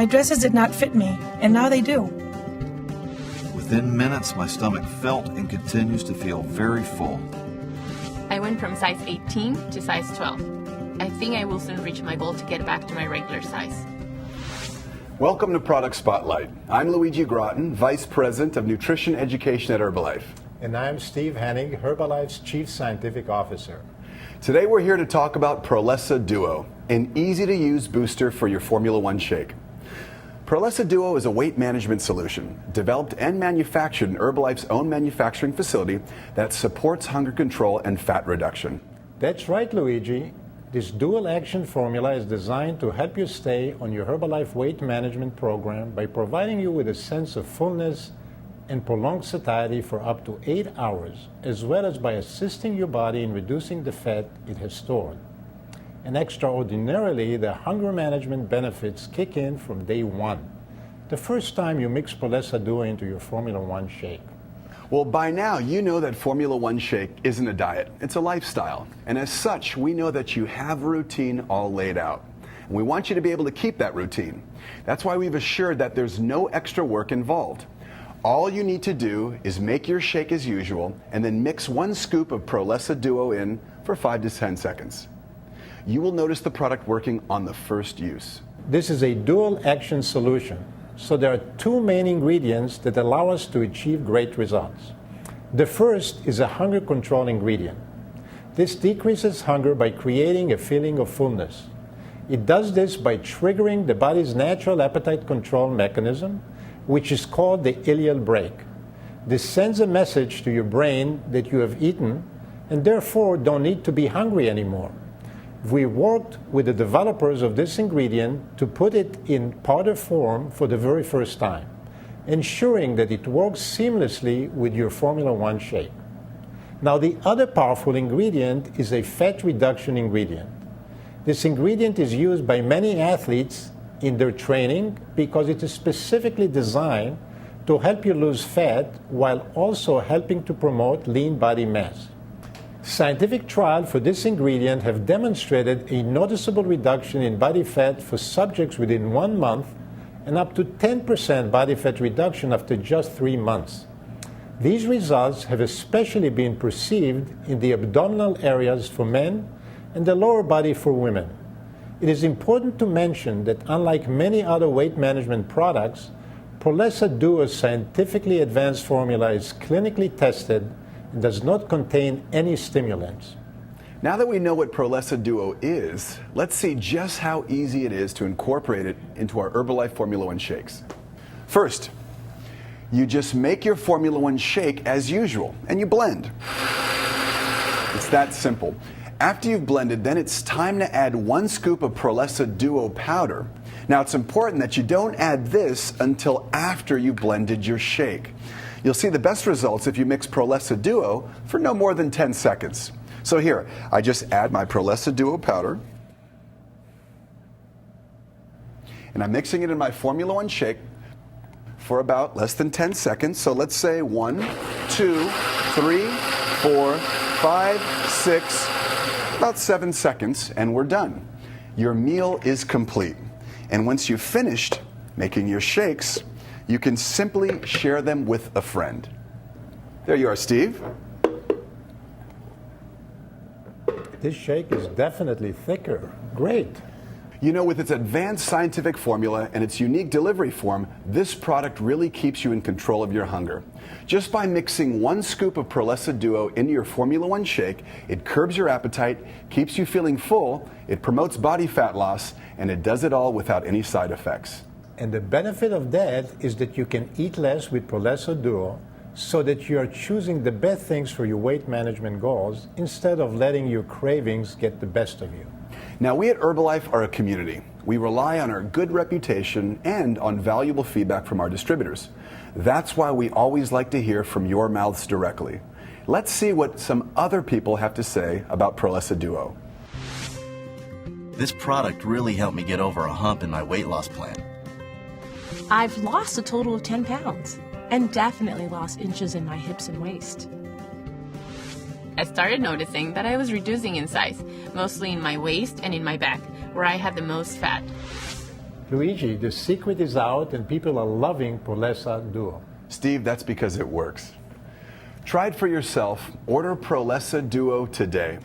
My dresses did not fit me, and now they do. Within minutes, my stomach felt and continues to feel very full. I went from size 18 to size 12. I think I will soon reach my goal to get back to my regular size. Welcome to Product Spotlight. I'm Luigi Groton, Vice President of Nutrition Education at Herbalife. And I'm Steve Hennig, Herbalife's Chief Scientific Officer. Today we're here to talk about Prolessa Duo, an easy-to-use booster for your Formula One shake. Prolessa Duo is a weight management solution developed and manufactured in Herbalife's own manufacturing facility that supports hunger control and fat reduction. That's right, Luigi. This dual-action formula is designed to help you stay on your Herbalife weight management program by providing you with a sense of fullness and prolonged satiety for up to 8 hours, as well as by assisting your body in reducing the fat it has stored. And extraordinarily, the hunger management benefits kick in from day one, the first time you mix Prolessa Duo into your Formula One shake. Well, by now, you know that Formula One shake isn't a diet, it's a lifestyle. And as such, we know that you have a routine all laid out. And we want you to be able to keep that routine. That's why we've assured that there's no extra work involved. All you need to do is make your shake as usual and then mix 1 scoop of Prolessa Duo in for 5 to 10 seconds. You will notice the product working on the first use. This is a dual action solution, so there are 2 main ingredients that allow us to achieve great results. The first is a hunger control ingredient. This decreases hunger by creating a feeling of fullness. It does this by triggering the body's natural appetite control mechanism, which is called the ileal brake. This sends a message to your brain that you have eaten and therefore don't need to be hungry anymore. We worked with the developers of this ingredient to put it in powder form for the very first time, ensuring that it works seamlessly with your Formula One shake. Now, the other powerful ingredient is a fat reduction ingredient. This ingredient is used by many athletes in their training because it is specifically designed to help you lose fat while also helping to promote lean body mass. Scientific trials for this ingredient have demonstrated a noticeable reduction in body fat for subjects within 1 month and up to 10% body fat reduction after just 3 months. These results have especially been perceived in the abdominal areas for men and the lower body for women. It is important to mention that unlike many other weight management products, Prolessa Duo's scientifically advanced formula is clinically tested and does not contain any stimulants. Now that we know what Prolessa Duo is, let's see just how easy it is to incorporate it into our Herbalife Formula One shakes. First, you just make your Formula One shake as usual and you blend. It's that simple. After you've blended, then it's time to add 1 scoop of Prolessa Duo powder. Now, it's important that you don't add this until after you've blended your shake. You'll see the best results if you mix Prolessa Duo for no more than 10 seconds. So here, I just add my Prolessa Duo powder, and I'm mixing it in my Formula One shake for about less than 10 seconds. So let's say 1, 2, 3, 4, 5, 6, about 7 seconds, and we're done. Your meal is complete. And once you've finished making your shakes, you can simply share them with a friend. There you are, Steve. This shake is definitely thicker. Great. You know, with its advanced scientific formula and its unique delivery form, this product really keeps you in control of your hunger. Just by mixing 1 scoop of Prolessa Duo into your Formula One shake, it curbs your appetite, keeps you feeling full, it promotes body fat loss, and it does it all without any side effects. And the benefit of that is that you can eat less with Prolessa Duo so that you are choosing the best things for your weight management goals instead of letting your cravings get the best of you. Now, we at Herbalife are a community. We rely on our good reputation and on valuable feedback from our distributors. That's why we always like to hear from your mouths directly. Let's see what some other people have to say about Prolessa Duo. This product really helped me get over a hump in my weight loss plan. I've lost a total of 10 pounds and definitely lost inches in my hips and waist. I started noticing that I was reducing in size, mostly in my waist and in my back, where I had the most fat. Luigi, the secret is out and people are loving Prolessa Duo. Steve, that's because it works. Try it for yourself. Order Prolessa Duo today.